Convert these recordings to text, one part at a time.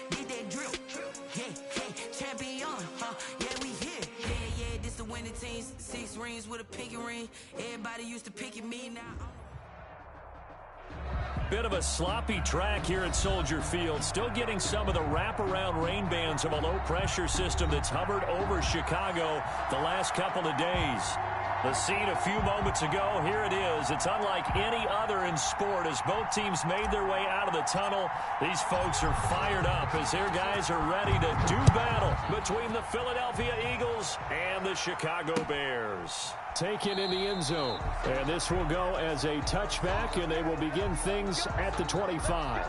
Did that drill. Yeah, champion, huh? Yeah, we here. Yeah, this the winning teams. 6 rings with a pinky ring. Everybody used to pick at me now. Bit of a sloppy track here at Soldier Field. Still getting some of the wraparound rain bands of a low-pressure system that's hovered over Chicago the last couple of days. The scene a few moments ago, here it is. It's unlike any other in sport as both teams made their way out of the tunnel. These folks are fired up as their guys are ready to do battle between the Philadelphia Eagles and the Chicago Bears. Taken in the end zone. And this will go as a touchback, and they will begin things at the 25.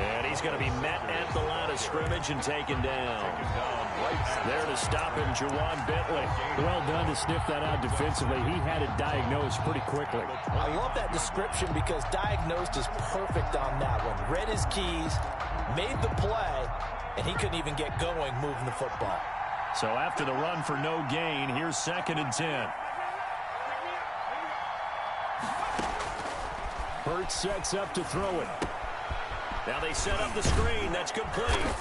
And he's going to be met at the line of scrimmage and taken down. There to stop him, Juwan Bentley. Well done to sniff that out defensively. He had it diagnosed pretty quickly. I love that description because diagnosed is perfect on that one. Read his keys, made the play, and he couldn't even get going moving the football. So after the run for no gain, here's 2nd and 10. Hurts sets up to throw it. Now they set up the screen. That's complete.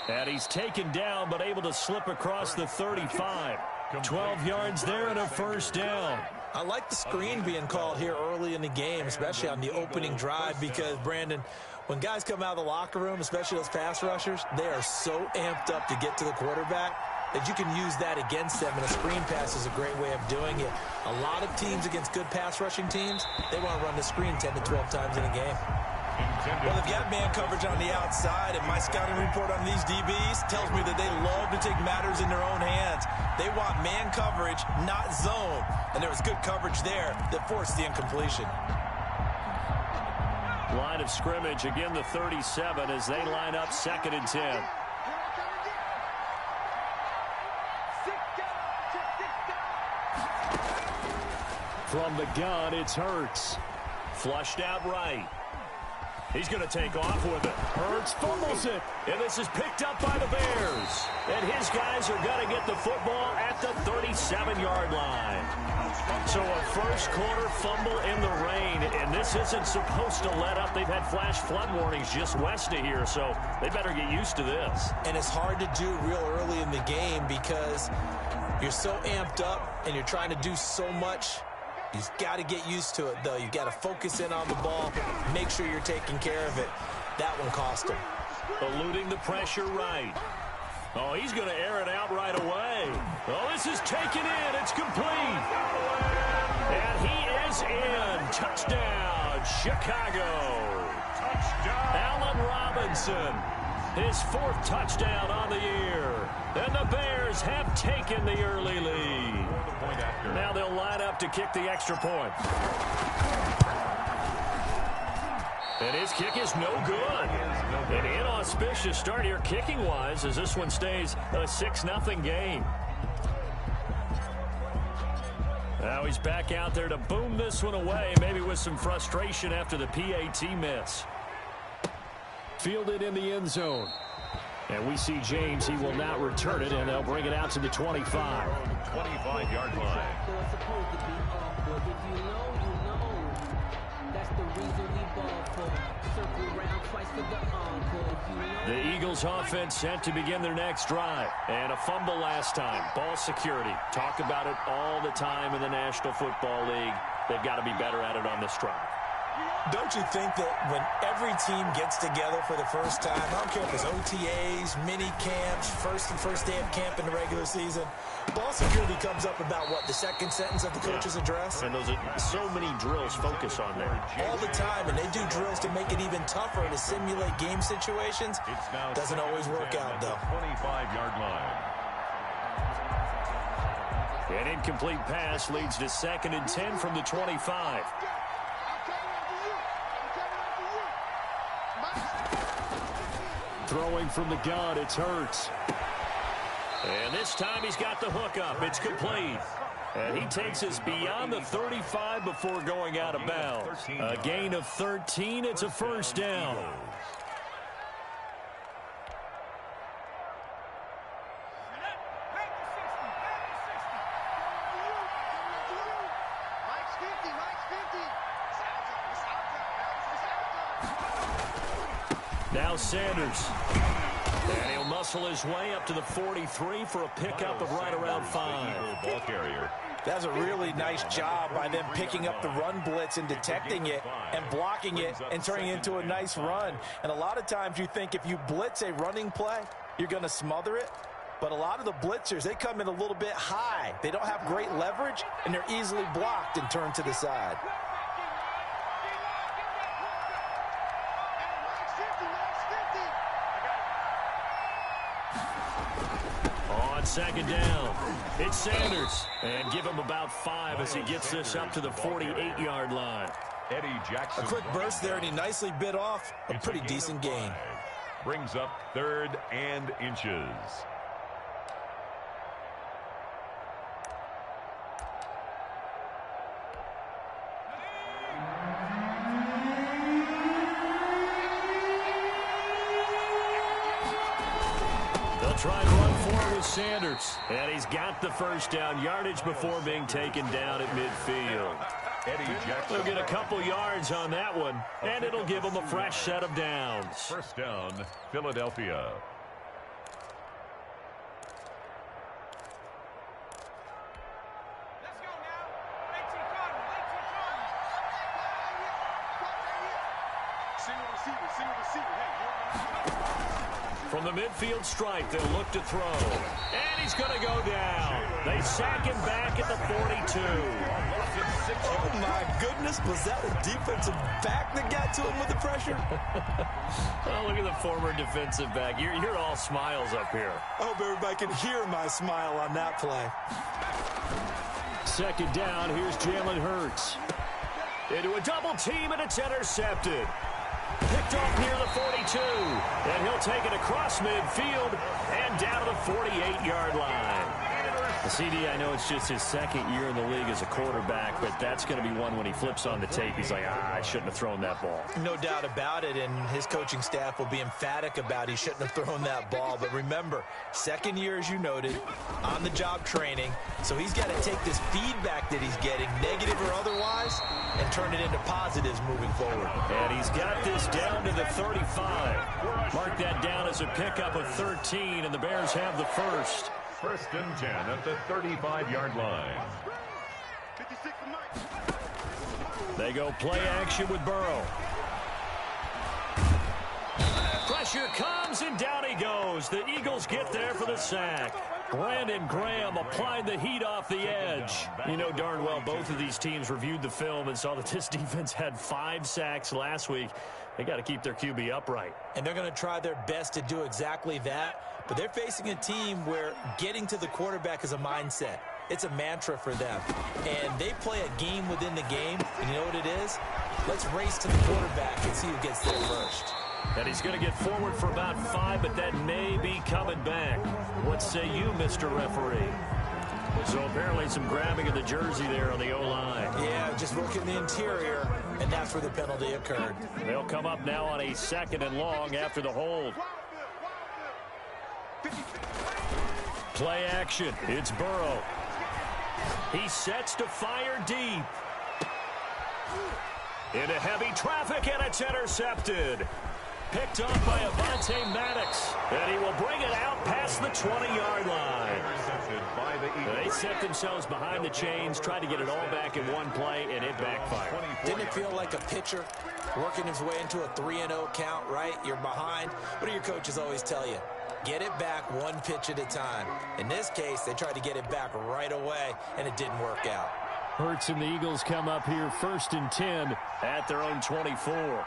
And he's taken down but able to slip across the 35. 12 yards there and a first down. I like the screen being called here early in the game, especially on the opening drive because, Brandon, when guys come out of the locker room, especially those pass rushers, they are so amped up to get to the quarterback that you can use that against them, and a screen pass is a great way of doing it. A lot of teams against good pass rushing teams, they want to run the screen 10 to 12 times in a game. Well, they've got man coverage on the outside, and my scouting report on these DBs tells me that they love to take matters in their own hands. They want man coverage, not zone, and there was good coverage there that forced the incompletion. Line of scrimmage, again the 37 as they line up 2nd and 10. From the gun, it's Hurts. Flushed out right. He's going to take off with it. Hurts fumbles it. And this is picked up by the Bears. And his guys are going to get the football at the 37-yard line. So a first quarter fumble in the rain. And this isn't supposed to let up. They've had flash flood warnings just west of here. So they better get used to this. And it's hard to do real early in the game because you're so amped up and you're trying to do so much. You've got to get used to it, though. You've got to focus in on the ball, make sure you're taking care of it. That one cost him. Eluding the pressure right. Oh, he's going to air it out right away. Oh, this is taken in. It's complete. And he is in. Touchdown, Chicago. Touchdown. Allen Robinson. His 4th touchdown on the year. And the Bears have taken the early lead. Now they'll line up to kick the extra point. And his kick is no good. An inauspicious start here kicking-wise as this one stays a 6-0 game. Now he's back out there to boom this one away, maybe with some frustration after the PAT miss. Fielded in the end zone. And we see James. He will not return it, and they'll bring it out to the 25. 25-yard line. The Eagles offense set to begin their next drive. And a fumble last time. Ball security. Talk about it all the time in the National Football League. They've got to be better at it on this drive. Don't you think that when every team gets together for the first time, I don't care if it's OTAs, mini camps, first day of camp in the regular season, ball security comes up about, what, the second sentence of the coach's address? And those are so many drills focus on there. All the time, and they do drills to make it even tougher to simulate game situations. Doesn't always work out, though. 25-yard line. An incomplete pass leads to 2nd and 10 from the 25. Throwing from the gun, it's Hurts. And this time he's got the hook up. It's complete. And he takes us beyond the 35 before going out of bounds. A gain of 13. It's a first down. Now Sanders. And he'll muscle his way up to the 43 for a pickup of right around 5. Ball carrier. That's a really nice job by them picking up the run blitz and detecting it and blocking it and turning it into a nice run. And a lot of times you think if you blitz a running play, you're going to smother it. But a lot of the blitzers, they come in a little bit high. They don't have great leverage, and they're easily blocked and turned to the side. Second down. It's Sanders. And give him about 5 as he gets this up to the 48-yard line. Eddie Jackson. A quick burst there, and he nicely bit off a pretty decent gain. Brings up 3rd and inches. Try and run forward with Sanders. And he's got the first down yardage before being taken down at midfield. Eddie Jackson. He'll get a couple yards on that one, and it'll give him a fresh set of downs. First down, Philadelphia. From the midfield stripe, they'll look to throw. And he's going to go down. They sack him back at the 42. Oh, my goodness. Was that a defensive back that got to him with the pressure? Oh, look at the former defensive back. You're all smiles up here. I hope everybody can hear my smile on that play. Second down, here's Jalen Hurts. Into a double team, and it's intercepted. Picked off near the 42, and he'll take it across midfield and down to the 48-yard line. The CD, I know it's just his second year in the league as a quarterback, but that's going to be one when he flips on the tape. He's like, I shouldn't have thrown that ball. No doubt about it, and his coaching staff will be emphatic about he shouldn't have thrown that ball. But remember, second year, as you noted, on-the-job training, so he's got to take this feedback that he's getting, negative or otherwise, and turn it into positives moving forward. And he's got this down to the 35. Mark that down as a pickup of 13, and the Bears have the first. First and 10 at the 35-yard line. They go play action with Burrow. Pressure comes, and down he goes. The Eagles get there for the sack. Brandon Graham applied the heat off the edge. You know darn well both of these teams reviewed the film and saw that this defense had 5 sacks last week. They got to keep their QB upright. And they're going to try their best to do exactly that. But they're facing a team where getting to the quarterback is a mindset. It's a mantra for them. And they play a game within the game. And you know what it is? Let's race to the quarterback and see who gets there first. And he's going to get forward for about 5, but that may be coming back. What say you, Mr. Referee? So apparently some grabbing of the jersey there on the O-line. Yeah, just working the interior, and that's where the penalty occurred. They'll come up now on a 2nd and long after the hold. Play action. It's Burrow. He sets to fire deep. Into heavy traffic, and it's intercepted. Picked off by Avonte Maddox. And he will bring it out past the 20-yard line. They set themselves behind the chains, tried to get it all back in one play, and it backfired. Didn't it feel like a pitcher working his way into a 3-0 count, right? You're behind. What do your coaches always tell you? Get it back one pitch at a time. In this case, they tried to get it back right away, and it didn't work out. Hurts and the Eagles come up here 1st and 10 at their own 24.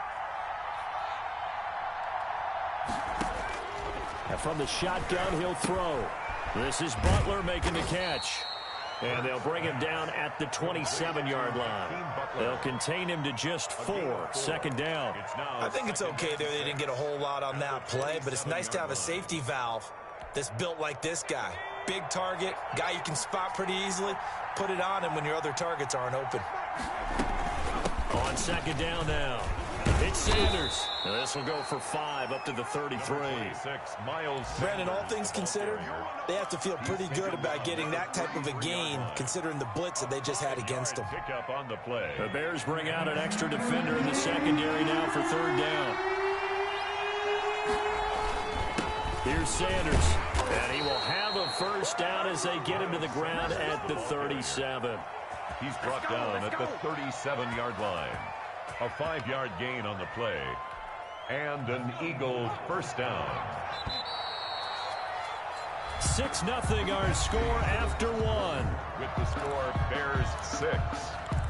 And from the shotgun, he'll throw. This is Butler making the catch. And they'll bring him down at the 27-yard line. They'll contain him to just 4. 2nd down. I think it's okay there. They didn't get a whole lot on that play, but it's nice to have a safety valve that's built like this guy. Big target, guy you can spot pretty easily. Put it on him when your other targets aren't open. On second down now, it's Sanders. Now this will go for 5 up to the 33. Brandon, all things considered, they have to feel pretty good about getting that type of a gain, considering the blitz that they just had against them. Pick up on the play. The Bears bring out an extra defender in the secondary now for third down. Here's Sanders, and he will have a first down as they get him to the ground at the 37. He's brought down at the 37-yard line. A 5-yard gain on the play. And an Eagle first down. 6-0 our score after 1. With the score, Bears 6,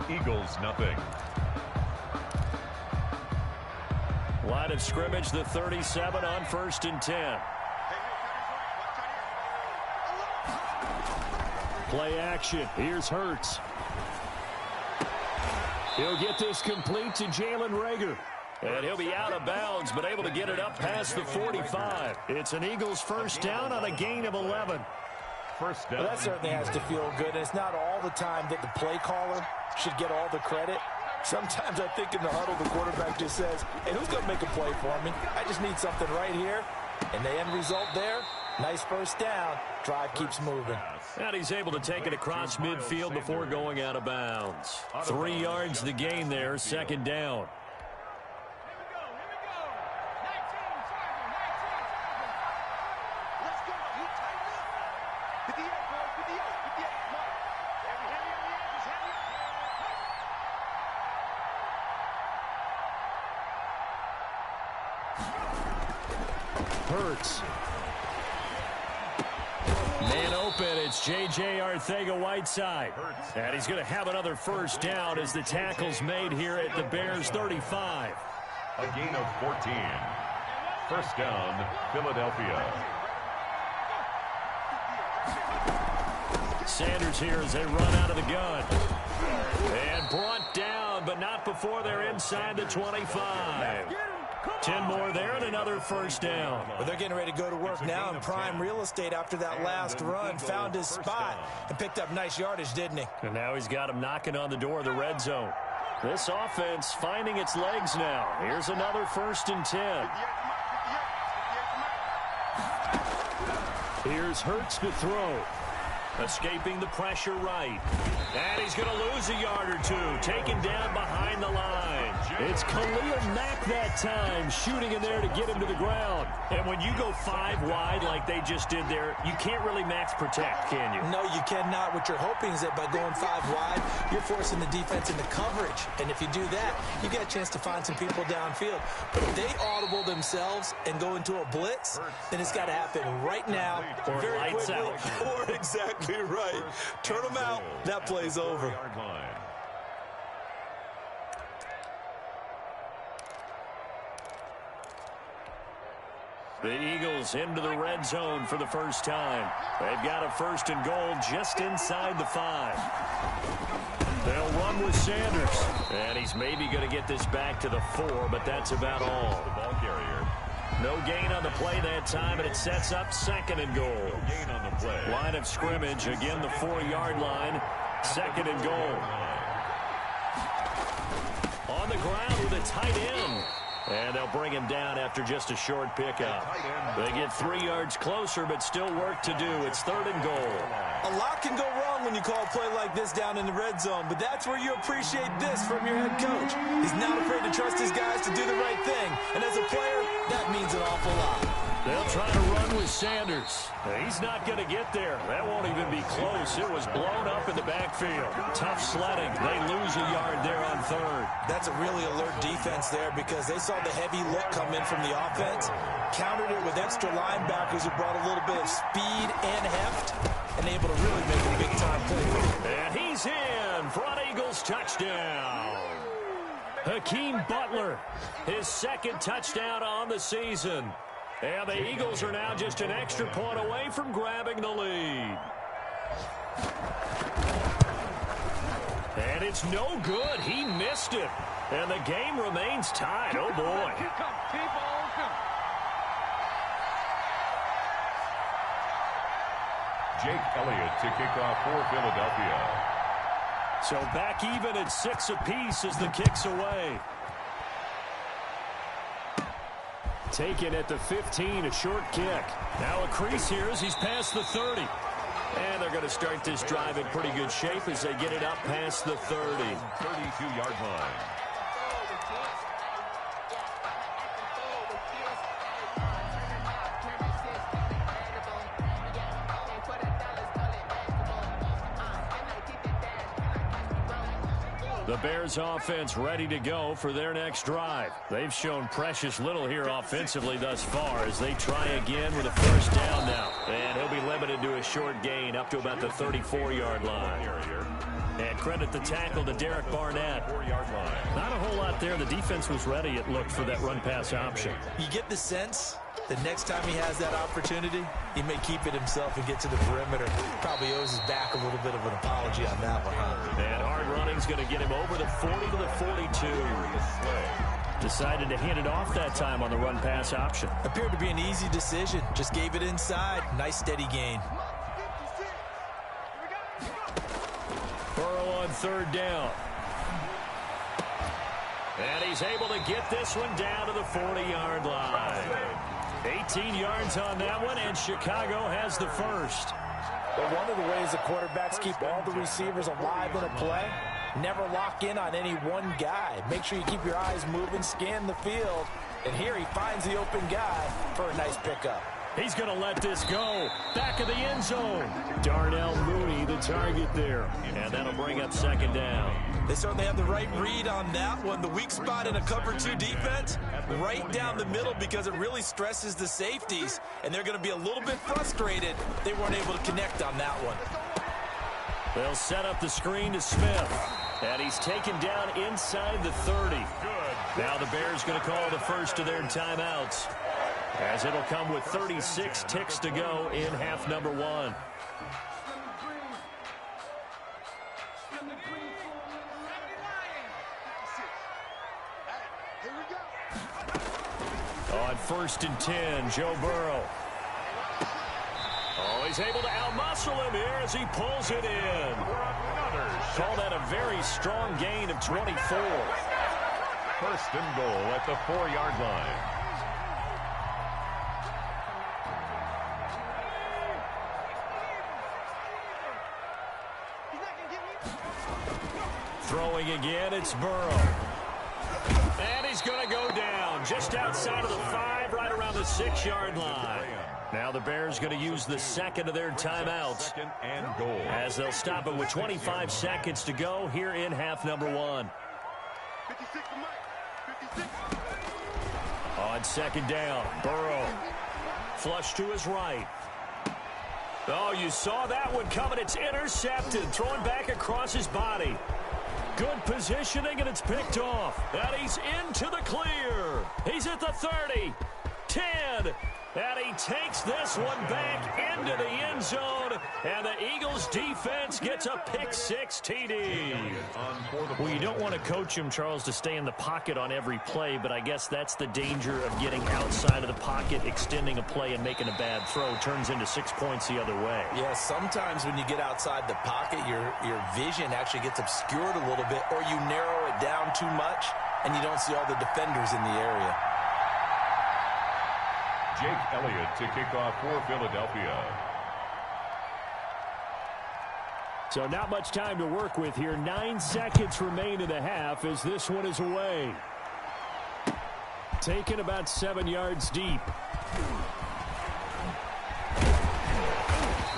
Eagles nothing. Line of scrimmage, the 37 on 1st and 10. Play action. Here's Hurts. He'll get this complete to Jalen Reagor. And he'll be out of bounds, but able to get it up past the 45. It's an Eagles first down on a gain of 11. First down. Well, that certainly has to feel good. And it's not all the time that the play caller should get all the credit. Sometimes I think in the huddle, the quarterback just says, hey, who's going to make a play for me? I just need something right here. And the end result there, nice first down. Drive keeps moving. And he's able to take it across midfield before going out of bounds. 3 yards the gain there, second down. Hurts. Man open, it's J.J. Arcega-Whiteside. And he's going to have another first down as the tackle's made here at the Bears 35. A gain of 14. First down, Philadelphia. Sanders here as they run out of the gun. And brought down, but not before they're inside the 25. 10 more there and another first down. Well, they're getting ready to go to work now in prime real estate after that last run. Found his spot and picked up nice yardage, didn't he? And now he's got him knocking on the door of the red zone. This offense finding its legs now. Here's another 1st and 10. Here's Hurts to throw. Escaping the pressure right. And he's going to lose a yard or two. Taken down behind the line. It's Khalil Mack that time, shooting in there to get him to the ground. And when you go 5 wide like they just did there, you can't really max protect, can you? No, you cannot. What you're hoping is that by going 5 wide, you're forcing the defense into coverage. And if you do that, you get a chance to find some people downfield. But if they audible themselves and go into a blitz, then it's got to happen right now. Or very lights quickly, out. Or exactly right. Turn them out. That play's over. The Eagles into the red zone for the first time. They've got a 1st and goal just inside the 5. They'll run with Sanders. And he's maybe going to get this back to the 4, but that's about all. The ball carrier. No gain on the play that time, and it sets up 2nd and goal. No gain on the play. Line of scrimmage, again the 4-yard line. 2nd and goal. On the ground with a tight end. And they'll bring him down after just a short pickup. They get 3 yards closer, but still work to do. It's 3rd and goal. A lot can go wrong when you call a play like this down in the red zone, but that's where you appreciate this from your head coach. He's not afraid to trust his guys to do the right thing, and as a player, that means an awful lot. They'll try to run with Sanders. He's not going to get there. That won't even be close. It was blown up in the backfield. Tough sledding. They lose a yard there on 3rd. That's a really alert defense there because they saw the heavy look come in from the offense, countered it with extra linebackers who brought a little bit of speed and heft, and able to really make a big-time play. And he's in for an Eagles touchdown. Hakeem Butler, his 2nd touchdown on the season. And the Eagles are now just an extra point away from grabbing the lead. And it's no good. He missed it. And the game remains tied. Oh, boy. Jake Elliott to kick off for Philadelphia. So back even at 6 apiece as the kick's away. Taken at the 15, a short kick. Now a crease here as he's past the 30. And they're going to start this drive in pretty good shape as they get it up past the 30. 32-yard line. The Bears offense ready to go for their next drive. They've shown precious little here offensively thus far as they try again with a first down now. And he'll be limited to a short gain up to about the 34-yard line. And credit the tackle to Derek Barnett. 4-yard line. Not a whole lot there. The defense was ready, it looked, for that run-pass option. You get the sense that next time he has that opportunity, he may keep it himself and get to the perimeter. Probably owes his back a little bit of an apology on that one, huh? And hard running's going to get him over the 40 to the 42. Decided to hand it off that time on the run-pass option. Appeared to be an easy decision. Just gave it inside. Nice steady gain. Burrow on third down. And he's able to get this one down to the 40-yard line. 18 yards on that one, and Chicago has the first. But one of the ways the quarterbacks keep all the receivers alive in a play, never lock in on any one guy. Make sure you keep your eyes moving, scan the field. And here he finds the open guy for a nice pickup. He's going to let this go. Back of the end zone. Darnell Mooney, the target there. And that'll bring up second down. They certainly have the right read on that one. The weak spot in a cover 2 defense, right down the middle because it really stresses the safeties. And they're going to be a little bit frustrated they weren't able to connect on that one. They'll set up the screen to Smith. And he's taken down inside the 30. Now the Bears going to call the first of their timeouts, as it'll come with 36 ticks to go in half number 1. On 1st and 10, Joe Burrow. Oh, he's able to outmuscle him here as he pulls it in. Call that a very strong gain of 24. 1st and goal at the 4-yard line. Throwing again, it's Burrow. And he's going to go down just outside of the 5, right around the 6-yard line. Now the Bears going to use the second of their timeouts, 2nd and goal, as they'll stop it with 25 seconds to go here in half number 1. On 2nd down, Burrow. Flush to his right. Oh, you saw that one coming. It's intercepted. Throwing back across his body. Good positioning, and it's picked off. And he's into the clear. He's at the 30, 10, and he takes this one back into the end zone. And the Eagles defense gets a pick-6 TD. Well, you don't want to coach him, Charles, to stay in the pocket on every play, but I guess that's the danger of getting outside of the pocket, extending a play, and making a bad throw. Turns into 6 points the other way. Yeah, sometimes when you get outside the pocket, your vision actually gets obscured a little bit, or you narrow it down too much, and you don't see all the defenders in the area. Jake Elliott to kick off for Philadelphia. So not much time to work with here. 9 seconds remain in the half as this one is away. Taken about 7 yards deep.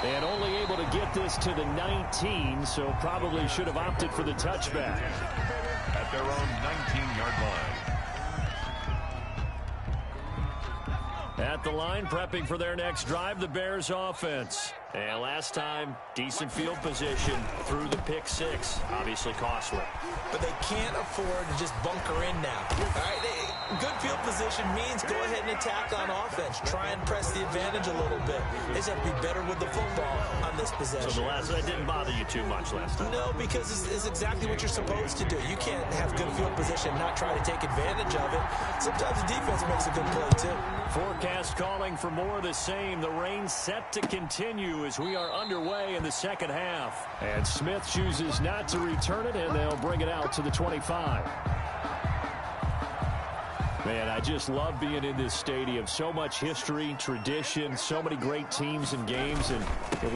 And only able to get this to the 19, so probably should have opted for the touchback. At their own 19-yard line. At the line, prepping for their next drive, the Bears offense. And last time, decent field position through the pick-6. Obviously costly. But they can't afford to just bunker in now. All right, Good field position means go ahead and attack on offense. Try and press the advantage a little bit. They just have to be better with the football on this possession. So that didn't bother you too much last time? No, because it's exactly what you're supposed to do. You can't have good field position and not try to take advantage of it. Sometimes the defense makes a good play, too. Forecast calling for more of the same. The rain set to continue as we are underway in the second half. And Smith chooses not to return it, and they'll bring it out to the 25. Man, I just love being in this stadium. So much history, tradition, so many great teams and games, and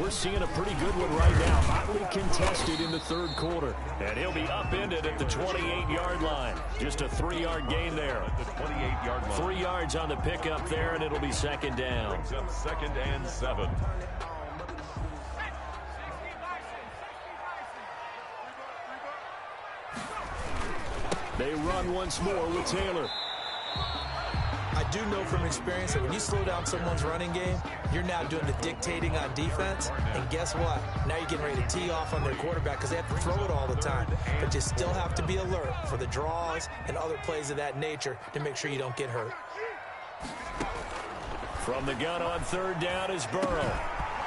we're seeing a pretty good one right now. Hotly contested in the third quarter. And he'll be upended at the 28-yard line. Just a 3-yard gain there. At the 28-yard line. 3 yards on the pickup there, and it'll be second down. Brings up 2nd and 7. They run once more with Taylor. I do know from experience that when you slow down someone's running game, you're now doing the dictating on defense. And guess what? Now you're getting ready to tee off on their quarterback because they have to throw it all the time. But you still have to be alert for the draws and other plays of that nature to make sure you don't get hurt. From the gun on third down is Burrow.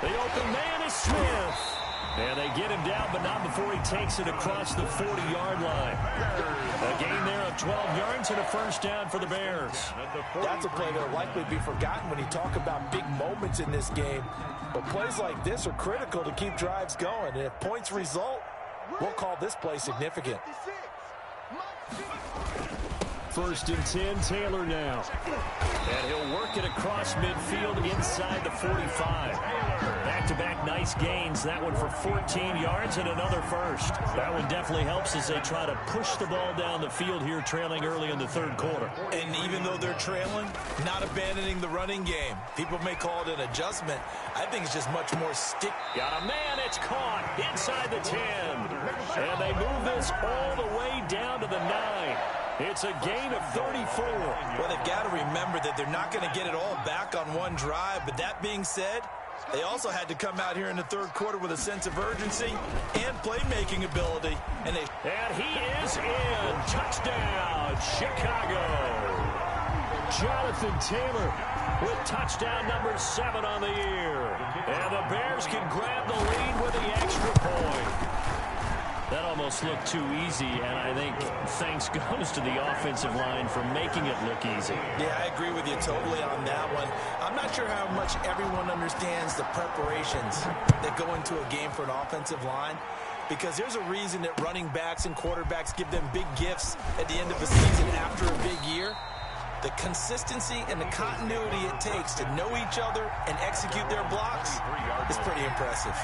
The open man is Smith. And they get him down, but not before he takes it across the 40-yard line. A gain there of 12 yards and a first down for the Bears. That's a play that will likely be forgotten when you talk about big moments in this game. But plays like this are critical to keep drives going. And if points result, we'll call this play significant. 1st and 10, Taylor now. And he'll work it across midfield inside the 45. Back-to-back nice gains. That one for 14 yards and another first. That one definitely helps as they try to push the ball down the field here, trailing early in the third quarter. And even though they're trailing, not abandoning the running game. People may call it an adjustment. I think it's just much more stick. Got a man, it's caught inside the 10. And they move this all the way down to the 9. It's a gain of 34. Well, they've got to remember that they're not going to get it all back on one drive. But that being said, they also had to come out here in the third quarter with a sense of urgency and playmaking ability. And he is in. Touchdown, Chicago. Jonathan Taylor with touchdown number 7 on the year. And the Bears can grab the lead with the extra point. That almost looked too easy, and I think thanks goes to the offensive line for making it look easy. Yeah, I agree with you totally on that one. I'm not sure how much everyone understands the preparations that go into a game for an offensive line, because there's a reason that running backs and quarterbacks give them big gifts at the end of a season after a big year. The consistency and the continuity it takes to know each other and execute their blocks is pretty impressive.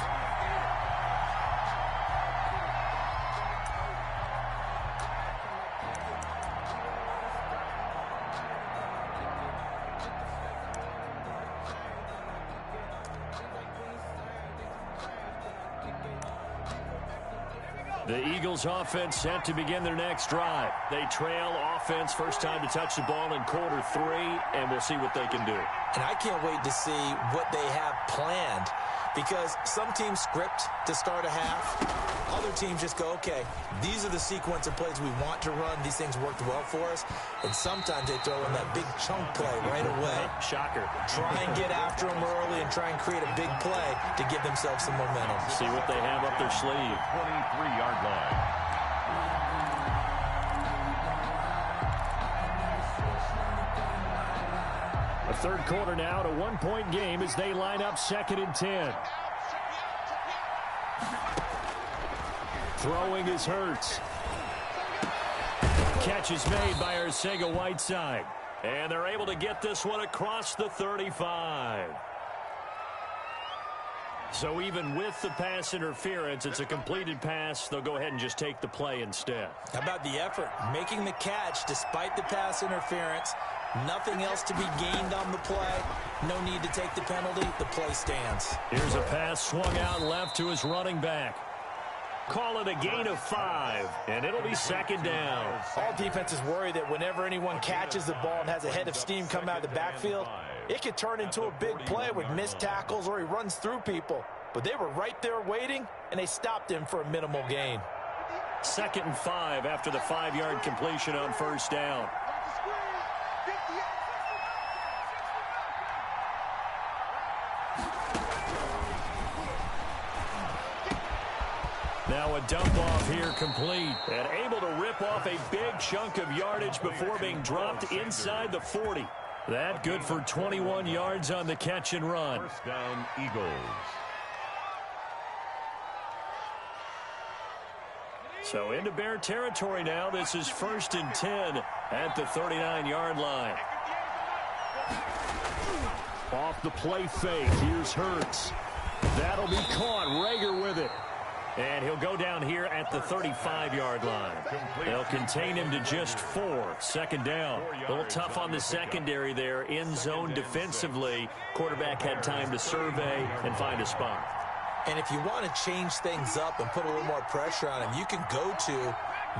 The Eagles offense set to begin their next drive. They trail offense, first time to touch the ball in quarter 3, and we'll see what they can do. And I can't wait to see what they have planned, because some teams script to start a half. Other teams just go, okay, these are the sequence of plays we want to run. These things worked well for us. And sometimes they throw in that big chunk play right away. Shocker. Try and get after them early and try and create a big play to give themselves some momentum. See what they have up their sleeve. 23-yard line. A third quarter now, at a 1-point game as they line up 2nd and 10. Throwing is Hurts. Catch is made by Arcega-Whiteside. And they're able to get this one across the 35. So even with the pass interference, it's a completed pass. They'll go ahead and just take the play instead. How about the effort? Making the catch despite the pass interference. Nothing else to be gained on the play. No need to take the penalty. The play stands. Here's a pass swung out left to his running back. Call it a gain of 5, and it'll be second down. All defenses worry that whenever anyone catches the ball and has a head of steam come out of the backfield, it could turn into a big play with missed tackles or he runs through people. But they were right there waiting, and they stopped him for a minimal gain. 2nd and 5 after the 5-yard completion on first down. Now a dump off here complete. And able to rip off a big chunk of yardage before being dropped inside the 40. That good for 21 yards on the catch and run. First down, Eagles. So into Bear territory now. This is 1st and 10 at the 39-yard line. Off the play fake. Here's Hurts. That'll be caught. Rager with it. And he'll go down here at the 35-yard line. They'll contain him to just 4. Second down. A little tough on the secondary there. In zone defensively. Quarterback had time to survey and find a spot. And if you want to change things up and put a little more pressure on him, you can go to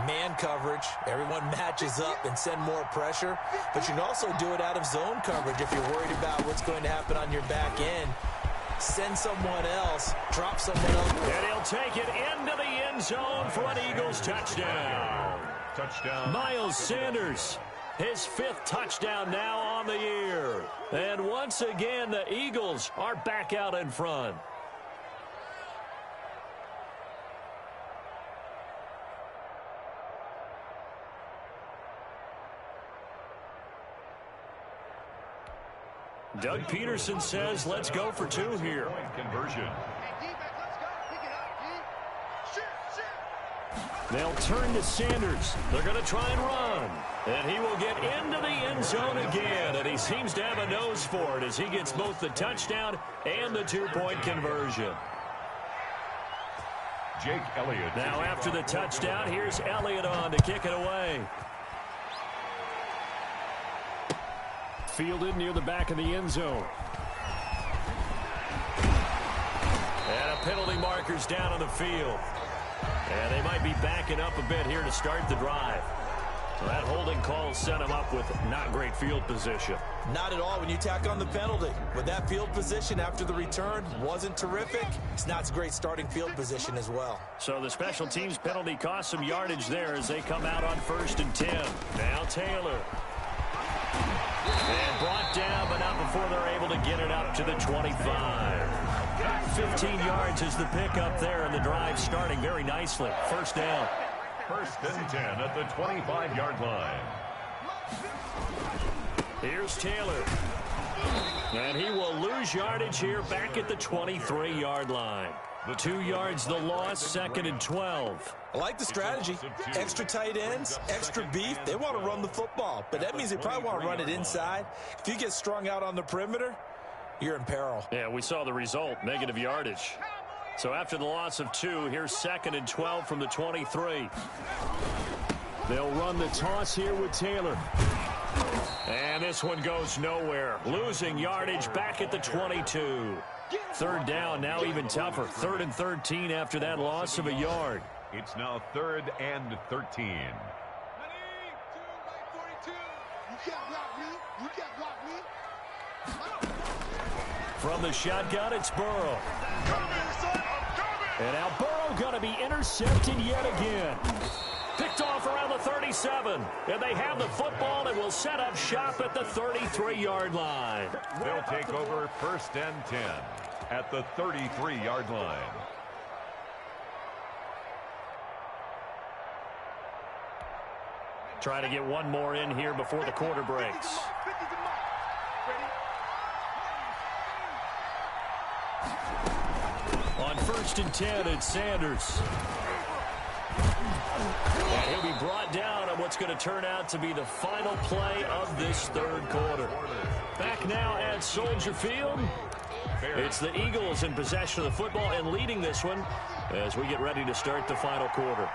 man coverage. Everyone matches up and send more pressure. But you can also do it out of zone coverage if you're worried about what's going to happen on your back end. Send someone else, drop someone else. And he'll take it into the end zone for an Eagles touchdown. Touchdown. Miles Sanders, his 5th touchdown now on the year. And once again, the Eagles are back out in front. Doug Peterson says, let's go for 2 here. Conversion. They'll turn to Sanders. They're going to try and run. And he will get into the end zone again. And he seems to have a nose for it as he gets both the touchdown and the 2-point conversion. Jake Elliott. Now after the touchdown, here's Elliott on to kick it away. Fielded near the back of the end zone. And a penalty marker's down on the field. And they might be backing up a bit here to start the drive. So that holding call set him up with not great field position. Not at all when you tack on the penalty. With that field position after the return wasn't terrific. It's not great starting field position as well. So the special teams penalty cost some yardage there as they come out on 1st and 10. Now Taylor. And brought down, but not before they're able to get it up to the 25. 15 yards is the pickup there, and the drive starting very nicely. First down. 1st and 10 at the 25-yard line. Here's Taylor. And he will lose yardage here back at the 23-yard line. 2 yards the loss, 2nd and 12. I like the strategy. Extra tight ends, extra beef. They want to run the football, but that means they probably want to run it inside. If you get strung out on the perimeter, you're in peril. Yeah, we saw the result, negative yardage. So after the loss of 2, here's 2nd and 12 from the 23. They'll run the toss here with Taylor. And this one goes nowhere. Losing yardage back at the 22. 3rd down, now even tougher. 3rd and 13 after that loss of a yard. It's now 3rd and 13. From the shotgun, it's Burrow. And now Burrow going to be intercepted yet again. Picked off around the 37. And they have the football and will set up shop at the 33-yard line. They'll take over 1st and 10 at the 33-yard line. Try to get one more in here before the quarter breaks. On 1st and 10, it's Sanders. And he'll be brought down on what's going to turn out to be the final play of this 3rd quarter. Back now at Soldier Field. It's the Eagles in possession of the football and leading this one as we get ready to start the final quarter.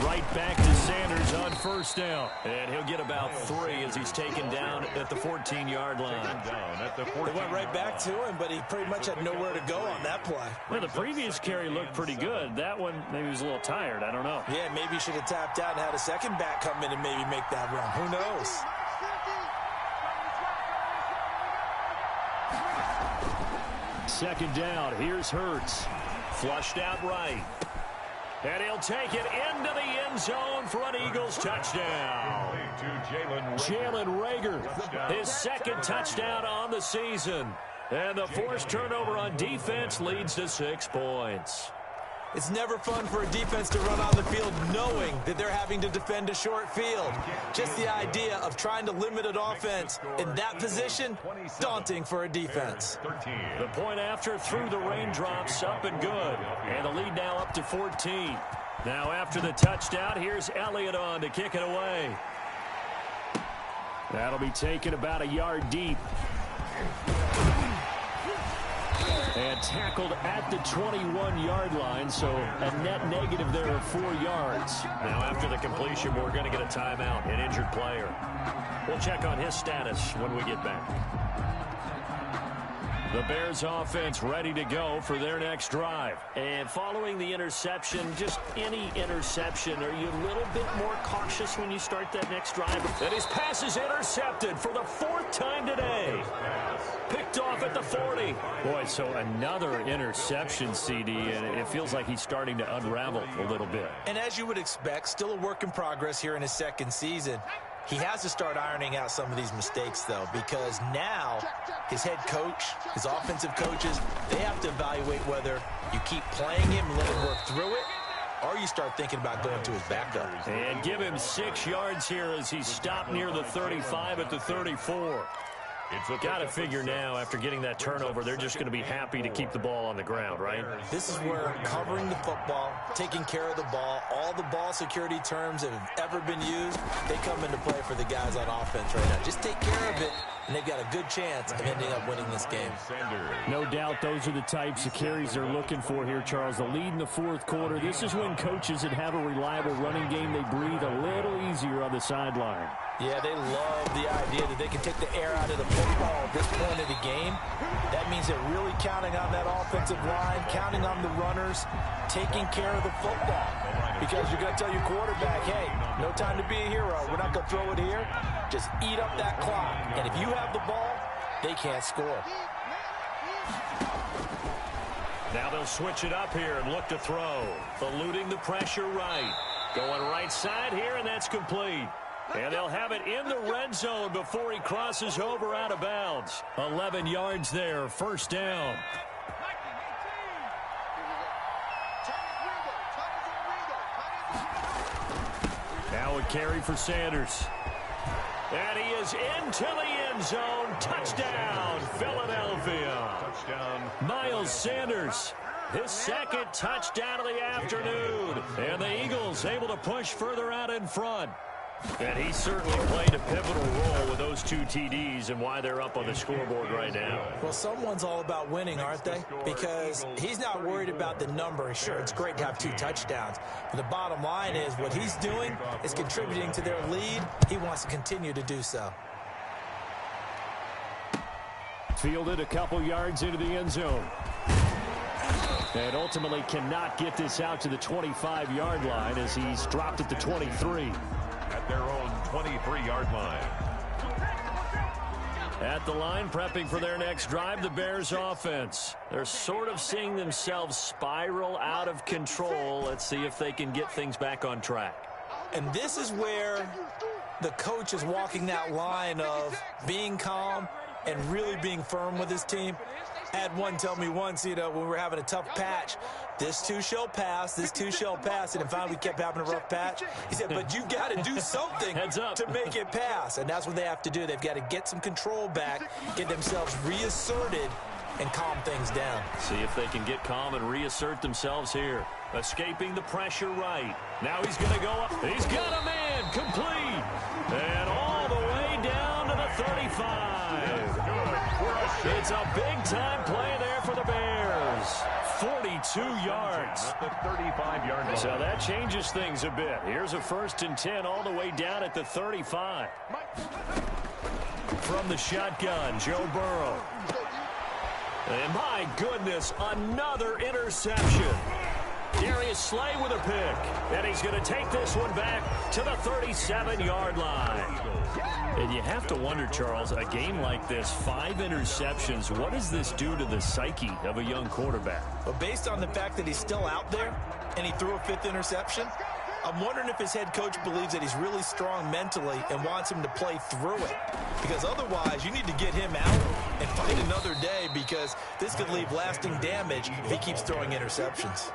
Right back to Sanders on 1st down. And he'll get about 3 as he's taken down at the 14-yard line. They went right back to him, but he pretty much had nowhere to go on that play. Well, the previous carry looked pretty good. That one, maybe he was a little tired. I don't know. Yeah, maybe he should have tapped out and had a second back come in and maybe make that run. Who knows? Second down. Here's Hurts. Flushed out right. And he'll take it into the end zone for an Eagles touchdown. Jalen Rager. His 2nd touchdown on the season. And the forced turnover on defense leads to 6 points. It's never fun for a defense to run on the field knowing that they're having to defend a short field. Just the idea of trying to limit an offense in that position, daunting for a defense. The point after through the raindrops, up and good. And the lead now up to 14. Now after the touchdown, here's Elliott on to kick it away. That'll be taken about a yard deep. And tackled at the 21-yard line, so a net negative there of 4 yards. Now after the completion, we're going to get a timeout, an injured player. We'll check on his status when we get back. The Bears offense ready to go for their next drive. And following the interception, just any interception, are you a little bit more cautious when you start that next drive? And his pass is intercepted for the 4th time today. Picked off at the 40. Boy, so another interception, CD, and it feels like he's starting to unravel a little bit. And as you would expect, still a work in progress here in his 2nd season. He has to start ironing out some of these mistakes, though, because now his head coach, his offensive coaches, they have to evaluate whether you keep playing him and let him work through it, or you start thinking about going to his backup. And give him 6 yards here as he stopped near the 35 at the 34. Got to figure now, after getting that turnover, they're just going to be happy to keep the ball on the ground, right? This is where covering the football, taking care of the ball, all the ball security terms that have ever been used, they come into play for the guys on offense right now. Just take care of it, and they've got a good chance of ending up winning this game. No doubt those are the types of carries they're looking for here, Charles. The lead in the 4th quarter. This is when coaches that have a reliable running game, they breathe a little easier on the sideline. Yeah, they love the idea that they can take the air out of the football at this point of the game. That means they're really counting on that offensive line, counting on the runners, taking care of the football. Because you're going to tell your quarterback, hey, no time to be a hero. We're not going to throw it here. Just eat up that clock. And if you have the ball, they can't score. Now they'll switch it up here and look to throw. Eluding the pressure right. Going right side here, and that's complete. And they'll have it in the red zone before he crosses over out of bounds. 11 yards there, 1st down. Now a carry for Sanders. And he is into the end zone. Touchdown, Philadelphia. Touchdown, Miles Sanders. His 2nd touchdown of the afternoon. And the Eagles able to push further out in front. And he certainly played a pivotal role with those 2 TDs and why they're up on the scoreboard right now. Well, someone's all about winning, aren't they? Because he's not worried about the number. Sure, it's great to have 2 touchdowns. But the bottom line is what he's doing is contributing to their lead. He wants to continue to do so. Fielded a couple yards into the end zone. And ultimately cannot get this out to the 25-yard line as he's dropped at the 23. At their own 23-yard line. At the line, prepping for their next drive, the Bears offense. They're sort of seeing themselves spiral out of control. Let's see if they can get things back on track. And this is where the coach is walking that line of being calm and really being firm with his team. I had one tell me once, when we were having a tough patch, this too shall pass, this too shall pass. And finally we kept having a rough patch. He said, but you got to do something to make it pass. And that's what they have to do. They've got to get some control back, get themselves reasserted, and calm things down. See if they can get calm and reassert themselves here. Escaping the pressure right. Now he's going to go up. He's got a man complete. And all the way down to the 35. It's a big-time play there for the Bears. 42 yards. At the 35-yard line. So that changes things a bit. Here's a 1st and 10 all the way down at the 35. From the shotgun, Joe Burrow. And my goodness, another interception. Darius Slay with a pick. And he's going to take this one back to the 37-yard line. And you have to wonder, Charles, a game like this, 5 interceptions, what does this do to the psyche of a young quarterback? But based on the fact that he's still out there and he threw a 5th interception, I'm wondering if his head coach believes that he's really strong mentally and wants him to play through it. Because otherwise, you need to get him out and fight another day because this could leave lasting damage if he keeps throwing interceptions.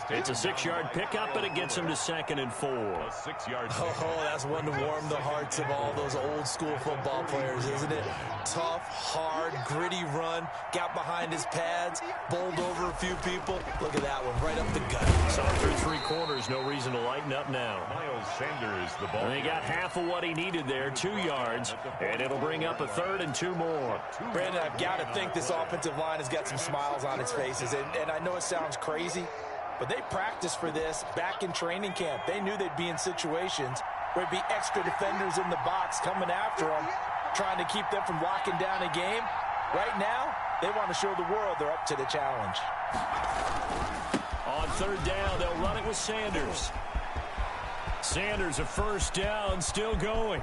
It's a 6-yard pickup, and it gets him to 2nd and 4. A 6-yard Oh, that's one to warm the hearts of all those old-school football players, isn't it? Tough, hard, gritty run, got behind his pads, bowled over a few people. Look at that one, right up the gut. So through 3 quarters, no reason to lighten up now. Miles Sanders, the ball. And he got half of what he needed there, 2 yards, and it'll bring up a 3rd and 2 more. Brandon, I've got to think this offensive line has got some smiles on its faces, and I know it sounds crazy, but they practiced for this back in training camp. They knew they'd be in situations where there'd be extra defenders in the box coming after them, trying to keep them from locking down a game. Right now, they want to show the world they're up to the challenge. On 3rd down, they'll run it with Sanders. Sanders, a 1st down, still going.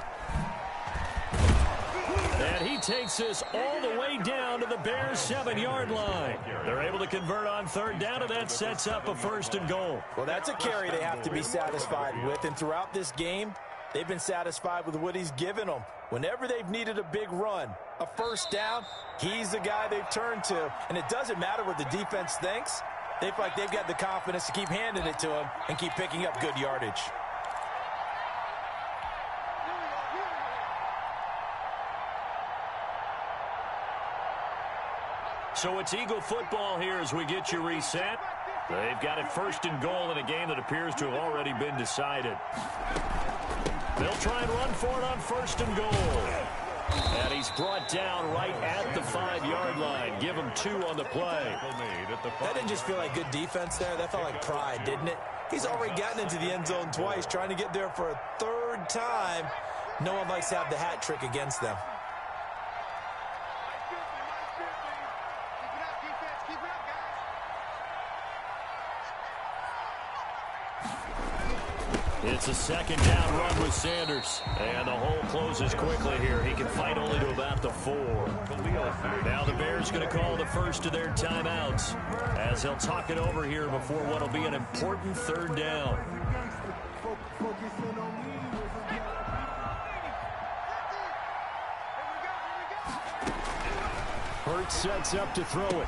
And he takes this all the way down to the Bears' 7-yard line. They're able to convert on 3rd down, and that sets up a 1st and goal. Well, that's a carry they have to be satisfied with, and throughout this game, they've been satisfied with what he's given them. Whenever they've needed a big run, a 1st down, he's the guy they've turned to. And it doesn't matter what the defense thinks. They feel like they've got the confidence to keep handing it to him and keep picking up good yardage. So it's Eagle football here as we get you reset. They've got it 1st and goal in a game that appears to have already been decided. They'll try and run for it on 1st and goal. And he's brought down right at the 5-yard line. Give him 2 on the play. That didn't just feel like good defense there. That felt like pride, didn't it? He's already gotten into the end zone twice, trying to get there for a 3rd time. No one likes to have the hat trick against them. It's a 2nd down run with Sanders. And the hole closes quickly here. He can fight only to about the 4. Now the Bears going to call the first of their timeouts as they'll talk it over here before what will be an important 3rd down. Hurts sets up to throw it.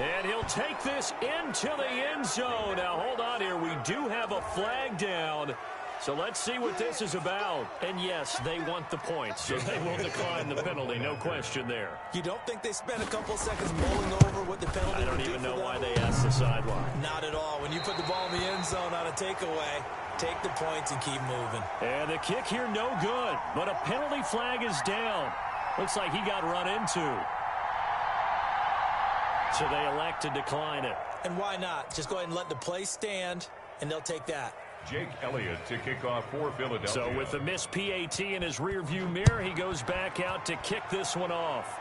And he'll take this into the end zone. Now, hold on here. We do have a flag down. So let's see what this is about. And, yes, they want the points, so they will decline the penalty. No question there. You don't think they spent a couple seconds mulling over what the penalty I don't even know why they asked the sideline. Not at all. When you put the ball in the end zone on a takeaway, take the points and keep moving. And the kick here, no good. But a penalty flag is down. Looks like he got run into. So they elect to decline it. And why not? Just go ahead and let the play stand, and they'll take that. Jake Elliott to kick off for Philadelphia. So with the missed PAT in his rearview mirror, he goes back out to kick this one off.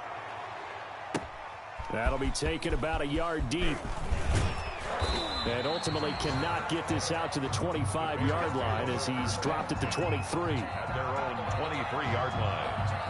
That'll be taken about a yard deep. And ultimately cannot get this out to the 25-yard line as he's dropped at the 23. At their own 23-yard line.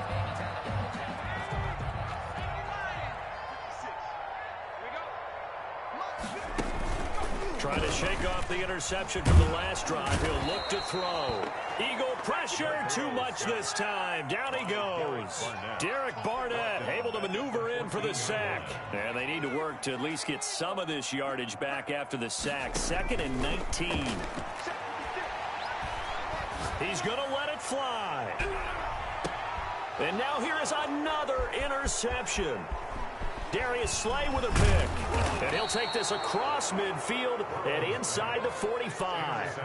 Trying to shake off the interception from the last drive. He'll look to throw. Eagle pressure, too much this time. Down he goes. Derek Barnett able to maneuver in for the sack. And they need to work to at least get some of this yardage back after the sack. 2nd and 19. He's going to let it fly. And now here is another interception. Darius Slay with a pick. And he'll take this across midfield and inside the 45.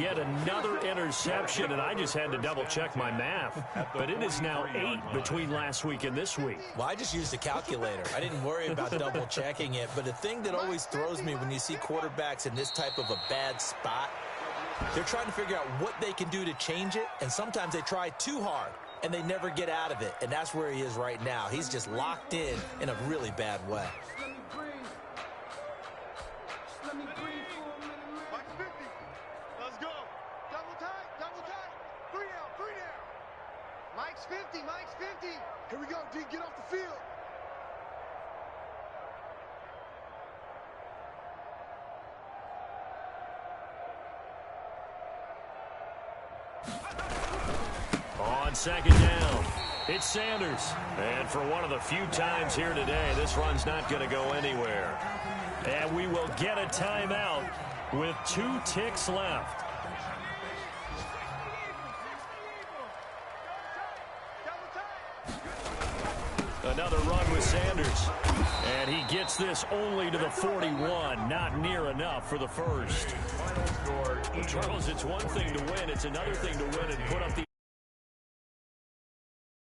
Yet another interception, and I just had to double-check my math. But it is now 8 between last week and this week. Well, I just used a calculator. I didn't worry about double-checking it. But the thing that always throws me when you see quarterbacks in this type of a bad spot, they're trying to figure out what they can do to change it, and sometimes they try too hard. And they never get out of it, and that's where he is right now. He's just locked in a really bad way. Let me breathe for a minute, man. Mike 50. Let's go. Double tight, double tight. 3 down, 3 down. Mike's 50, Mike's 50. Here we go, D, get off the field. On 2nd down. It's Sanders. And for one of the few times here today, this run's not going to go anywhere. And we will get a timeout with 2 ticks left. Another run with Sanders. And he gets this only to the 41. Not near enough for the first. Well, Charles, it's one thing to win. It's another thing to win and put up the